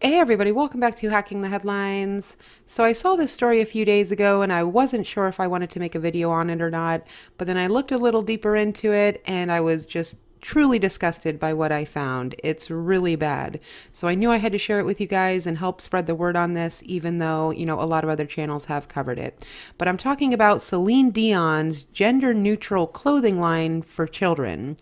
Hey everybody, welcome back to Hacking the Headlines. So I saw this story a few days ago and I wasn't sure if I wanted to make a video on it or not, but then I looked a little deeper into it and I was just truly disgusted by what I found. It's really bad. So I knew I had to share it with you guys and help spread the word on this, even though, a lot of other channels have covered it. But I'm talking about Celine Dion's gender neutral clothing line for children.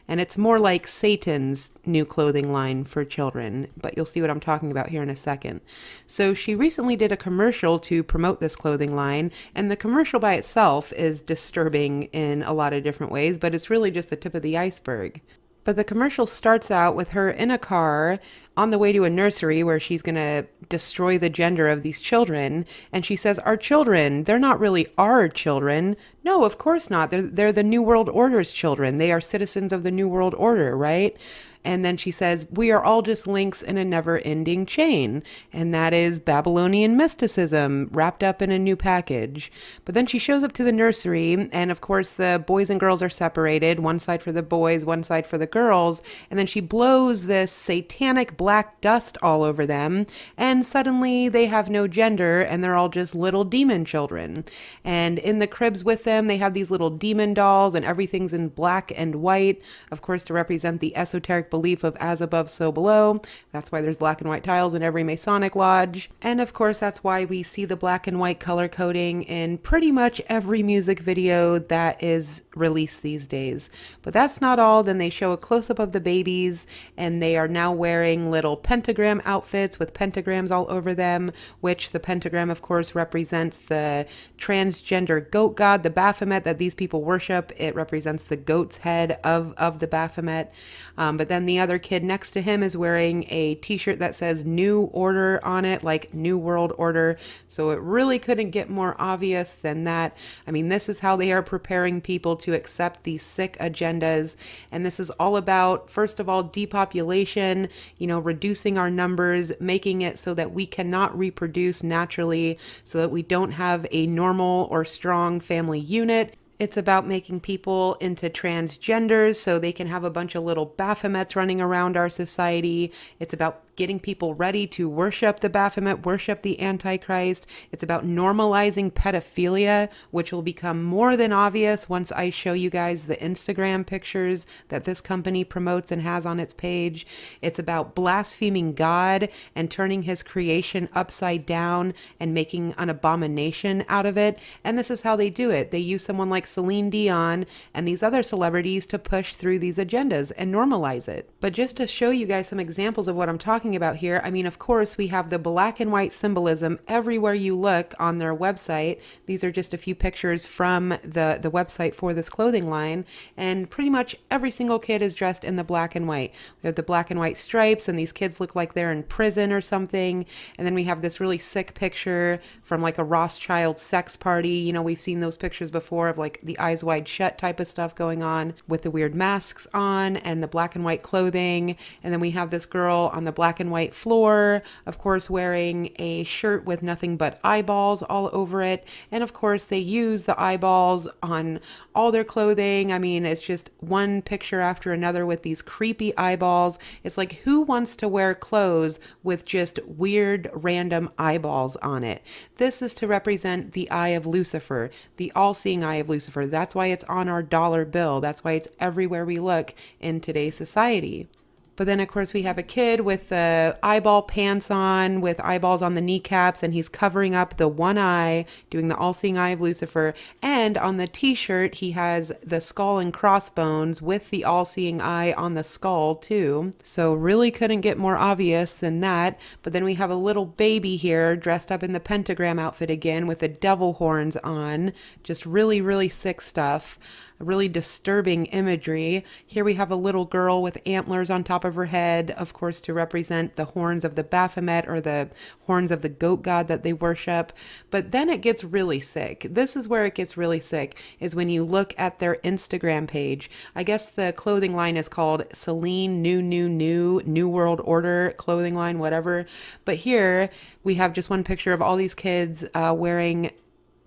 And it's more like Satan's new clothing line for children, but you'll see what I'm talking about here in a second. So she recently did a commercial to promote this clothing line, and the commercial by itself is disturbing in a lot of different ways, but it's really just the tip of the iceberg. But the commercial starts out with her in a car on the way to a nursery where she's going to destroy the gender of these children. And she says, our children, they're not really our children. No, of course not. They're the New World Order's children. They are citizens of the New World Order, right? And then she says, we are all just links in a never-ending chain. And that is Babylonian mysticism wrapped up in a new package. But then she shows up to the nursery, and of course the boys and girls are separated, one side for the boys, one side for the girls. And then she blows this satanic black dust all over them, and suddenly they have no gender, and they're all just little demon children. And in the cribs with them, they have these little demon dolls, and everything's in black and white, of course, to represent the esoteric belief of as above, so below. That's why there's black and white tiles in every Masonic lodge. And of course, that's why we see the black and white color coding in pretty much every music video that is released these days. But that's not all. Then they show a close-up of the babies, and they are now wearing little pentagram outfits with pentagrams all over them, which the pentagram, of course, represents the transgender goat god, the Baphomet that these people worship. It represents the goat's head of the Baphomet. But then the other kid next to him is wearing a t-shirt that says New Order on it, like New World Order. So it really couldn't get more obvious than that. I mean, this is how they are preparing people to accept these sick agendas. And this is all about, first of all, depopulation, reducing our numbers, making it so that we cannot reproduce naturally, so that we don't have a normal or strong family unit. It's about making people into transgenders so they can have a bunch of little Baphomets running around our society. It's about getting people ready to worship the Baphomet, worship the Antichrist. It's about normalizing pedophilia, which will become more than obvious once I show you guys the Instagram pictures that this company promotes and has on its page. It's about blaspheming God and turning his creation upside down and making an abomination out of it. And this is how they do it. They use someone like Celine Dion and these other celebrities to push through these agendas and normalize it. But just to show you guys some examples of what I'm talking about here, I mean, of course, we have the black and white symbolism everywhere you look on their website. These are just a few pictures from the website for this clothing line, and pretty much every single kid is dressed in the black and white. We have the black and white stripes, and these kids look like they're in prison or something. And then we have this really sick picture from like a Rothschild sex party. We've seen those pictures before of like the eyes wide shut type of stuff going on with the weird masks on and the black and white clothing. And then we have this girl on the black and white floor, of course, wearing a shirt with nothing but eyeballs all over it. And of course, they use the eyeballs on all their clothing. I mean, it's just one picture after another with these creepy eyeballs. It's like, who wants to wear clothes with just weird, random eyeballs on it? This is to represent the eye of Lucifer, the all-seeing eye of Lucifer. That's why it's on our dollar bill. That's why it's everywhere we look in today's society. But then, of course, we have a kid with the eyeball pants on, with eyeballs on the kneecaps, and he's covering up the one eye, doing the all-seeing eye of Lucifer. And on the t-shirt, he has the skull and crossbones with the all-seeing eye on the skull, too. So really couldn't get more obvious than that. But then we have a little baby here dressed up in the pentagram outfit again with the devil horns on. Just really, really sick stuff. Really disturbing imagery. Here we have a little girl with antlers on top of her head, of course, to represent the horns of the Baphomet or the horns of the goat god that they worship. But then it gets really sick. This is where it gets really sick, is when you look at their Instagram page. I guess the clothing line is called Celine New World Order clothing line, whatever. But here we have just one picture of all these kids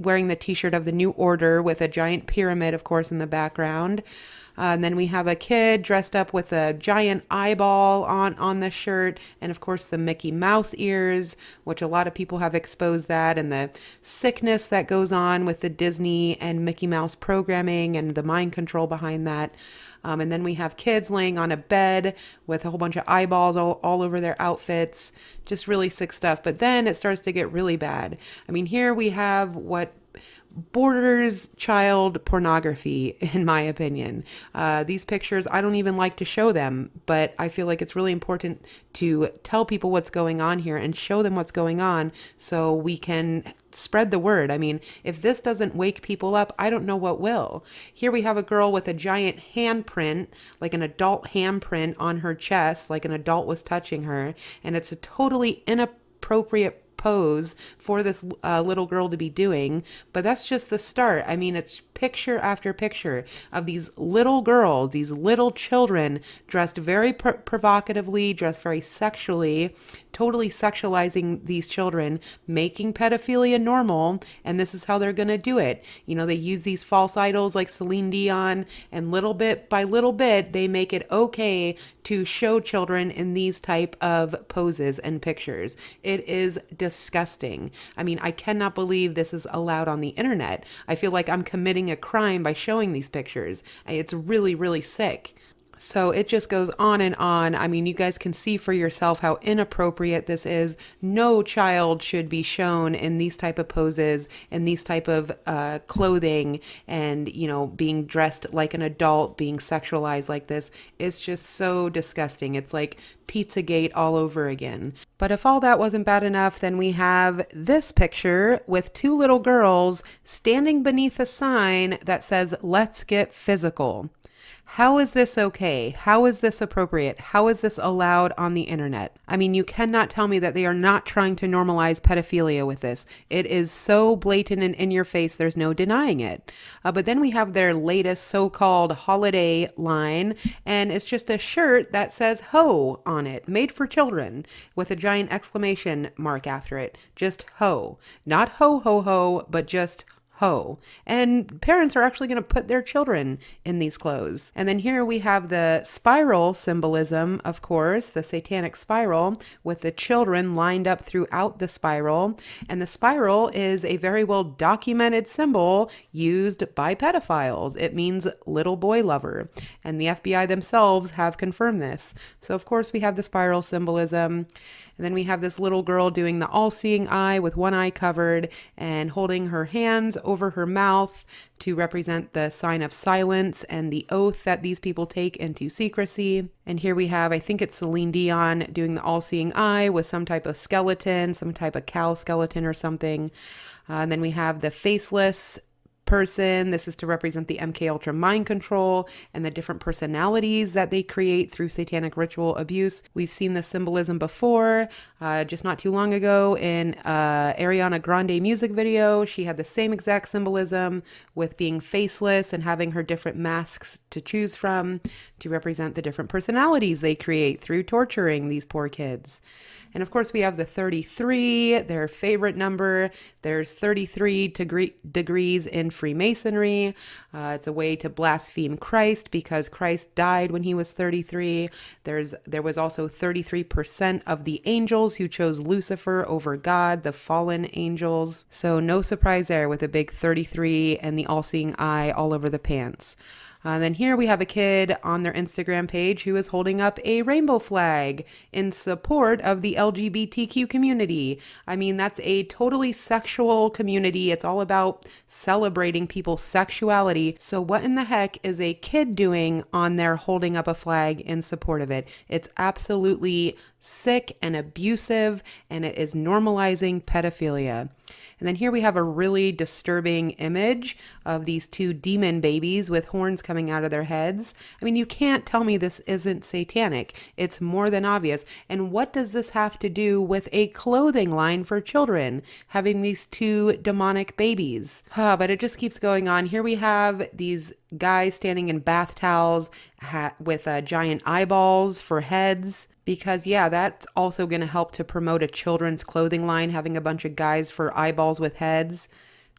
wearing the t-shirt of the New Order with a giant pyramid, of course, in the background. And then we have a kid dressed up with a giant eyeball on the shirt, and of course the Mickey Mouse ears, which a lot of people have exposed that, and the sickness that goes on with the Disney and Mickey Mouse programming and the mind control behind that. And then we have kids laying on a bed with a whole bunch of eyeballs all over their outfits. Just really sick stuff. But then it starts to get really bad. I mean, here we have what borders child pornography, in my opinion. These pictures, I don't even like to show them, but I feel like it's really important to tell people what's going on here and show them what's going on so we can spread the word. I mean, if this doesn't wake people up, I don't know what will. Here we have a girl with a giant handprint, like an adult handprint on her chest, like an adult was touching her, and it's a totally inappropriate pose for this little girl to be doing, but that's just the start. I mean, it's picture after picture of these little girls, these little children dressed very provocatively, dressed very sexually, totally sexualizing these children, making pedophilia normal, and this is how they're going to do it. You know, they use these false idols like Celine Dion, and little bit by little bit, they make it okay to show children in these type of poses and pictures. It is disgusting. I mean, I cannot believe this is allowed on the internet. I feel like I'm committing a crime by showing these pictures. It's really, really sick. So it just goes on and on. I mean, you guys can see for yourself how inappropriate this is. No child should be shown in these type of poses and these type of clothing and, you know, being dressed like an adult, being sexualized like this. It's just so disgusting. It's like Pizzagate all over again. But if all that wasn't bad enough, then we have this picture with two little girls standing beneath a sign that says, "Let's get physical." How is this okay? How is this appropriate? How is this allowed on the internet? I mean, you cannot tell me that they are not trying to normalize pedophilia with this. It is so blatant and in your face, there's no denying it. But then we have their latest so-called holiday line, and it's just a shirt that says "ho" on it, made for children, with a giant exclamation mark after it. Just "ho." Not "ho, ho, ho," but just ho. And parents are actually going to put their children in these clothes. And then here we have the spiral symbolism, of course, the satanic spiral with the children lined up throughout the spiral. And the spiral is a very well documented symbol used by pedophiles. It means little boy lover. And the FBI themselves have confirmed this. So of course we have the spiral symbolism. And then we have this little girl doing the all-seeing eye with one eye covered and holding her hands over her mouth to represent the sign of silence and the oath that these people take into secrecy. And here we have, I think it's Celine Dion doing the all-seeing eye with some type of skeleton, some type of cow skeleton or something. And then we have the faceless person. This is to represent the MK Ultra mind control and the different personalities that they create through satanic ritual abuse. We've seen this symbolism before, just not too long ago in Ariana Grande music video. She had the same exact symbolism with being faceless and having her different masks to choose from to represent the different personalities they create through torturing these poor kids. And of course, we have the 33, their favorite number. There's 33 degrees in Freemasonry. It's a way to blaspheme Christ because Christ died when he was 33. There was also 33% of the angels who chose Lucifer over God, the fallen angels. So no surprise there with a big 33 and the all-seeing eye all over the pants. Then here we have a kid on their Instagram page who is holding up a rainbow flag in support of the LGBTQ community. I mean, that's a totally sexual community. It's all about celebrating people's sexuality. So what in the heck is a kid doing on there holding up a flag in support of it? It's absolutely sick and abusive, and it is normalizing pedophilia. And then here we have a really disturbing image of these two demon babies with horns coming out of their heads. I mean, you can't tell me this isn't satanic. It's more than obvious. And what does this have to do with a clothing line for children, having these two demonic babies? But it just keeps going on. Here we have these guys standing in bath towels with giant eyeballs for heads. Because, yeah, that's also going to help to promote a children's clothing line, having a bunch of guys for eyeballs with heads.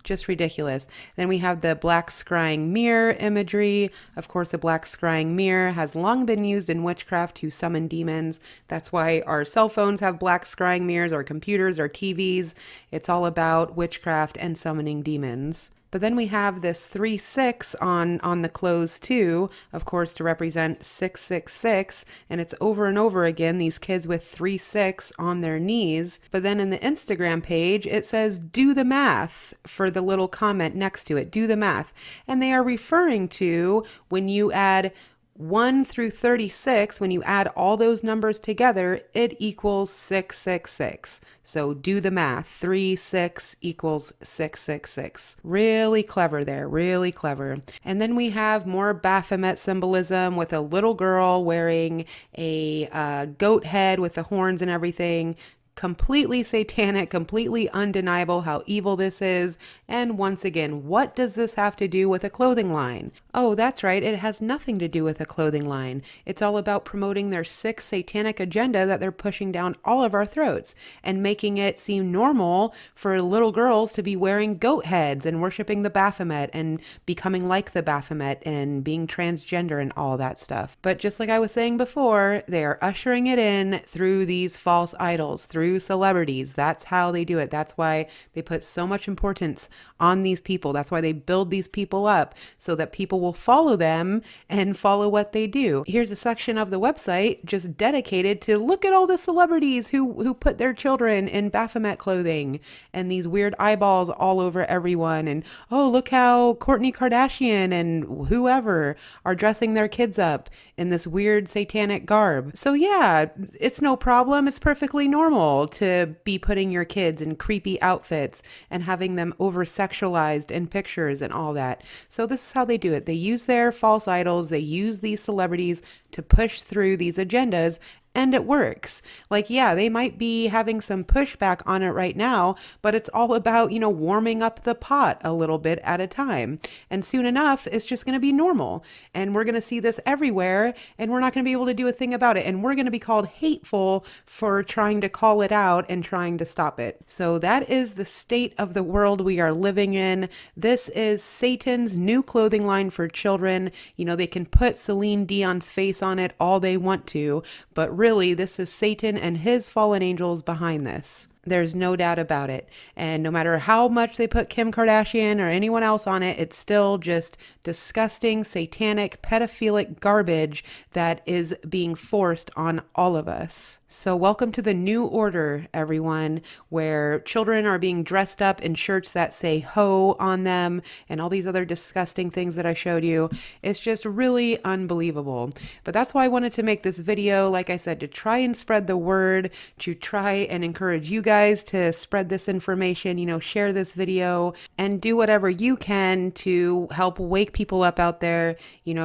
Just ridiculous. Then we have the black scrying mirror imagery. Of course, the black scrying mirror has long been used in witchcraft to summon demons. That's why our cell phones have black scrying mirrors, our computers, our TVs. It's all about witchcraft and summoning demons. But then we have this 3-6 on the clothes too, of course, to represent 666. And it's over and over again, these kids with 3-6 on their knees. But then in the Instagram page, it says, do the math for the little comment next to it, do the math. And they are referring to when you add 1 through 36, when you add all those numbers together, it equals 666. So do the math. 3, 6 equals 666. Really clever there, really clever. And then we have more Baphomet symbolism with a little girl wearing a goat head with the horns and everything. Completely satanic, completely undeniable how evil this is. And once again, what does this have to do with a clothing line? Oh, that's right, it has nothing to do with a clothing line. It's all about promoting their sick satanic agenda that they're pushing down all of our throats and making it seem normal for little girls to be wearing goat heads and worshiping the Baphomet and becoming like the Baphomet and being transgender and all that stuff. But just like I was saying before, they are ushering it in through these false idols, through celebrities. That's how they do it. That's why they put so much importance on these people. That's why they build these people up so that people will follow them and follow what they do. Here's a section of the website just dedicated to look at all the celebrities who put their children in Baphomet clothing and these weird eyeballs all over everyone. And oh, look how Kourtney Kardashian and whoever are dressing their kids up in this weird satanic garb. So yeah, it's no problem. It's perfectly normal to be putting your kids in creepy outfits and having them over-sexualized in pictures and all that. So this is how they do it. They use their false idols, they use these celebrities to push through these agendas, and it works. Like, yeah, they might be having some pushback on it right now, but it's all about, warming up the pot a little bit at a time. And soon enough, it's just going to be normal. And we're going to see this everywhere, and we're not going to be able to do a thing about it. And we're going to be called hateful for trying to call it out and trying to stop it. So that is the state of the world we are living in. This is Satan's new clothing line for children. They can put Celine Dion's face on it all they want to, but really, this is Satan and his fallen angels behind this. There's no doubt about it. And no matter how much they put Kim Kardashian or anyone else on it, it's still just disgusting, satanic, pedophilic garbage that is being forced on all of us. So welcome to the new order, everyone, where children are being dressed up in shirts that say ho on them and all these other disgusting things that I showed you. It's just really unbelievable. But that's why I wanted to make this video, like I said, to try and spread the word, to try and encourage you guys to spread this information, share this video and do whatever you can to help wake people up out there.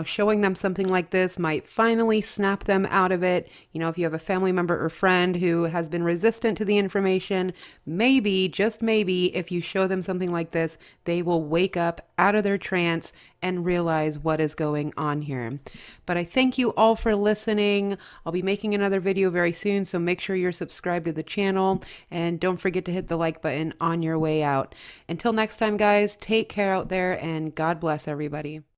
Showing them something like this might finally snap them out of it. If you have a family member or friend who has been resistant to the information, maybe, just maybe, if you show them something like this, they will wake up out of their trance and realize what is going on here. But I thank you all for listening. I'll be making another video very soon, so make sure you're subscribed to the channel and don't forget to hit the like button on your way out. Until next time, guys, take care out there and God bless everybody.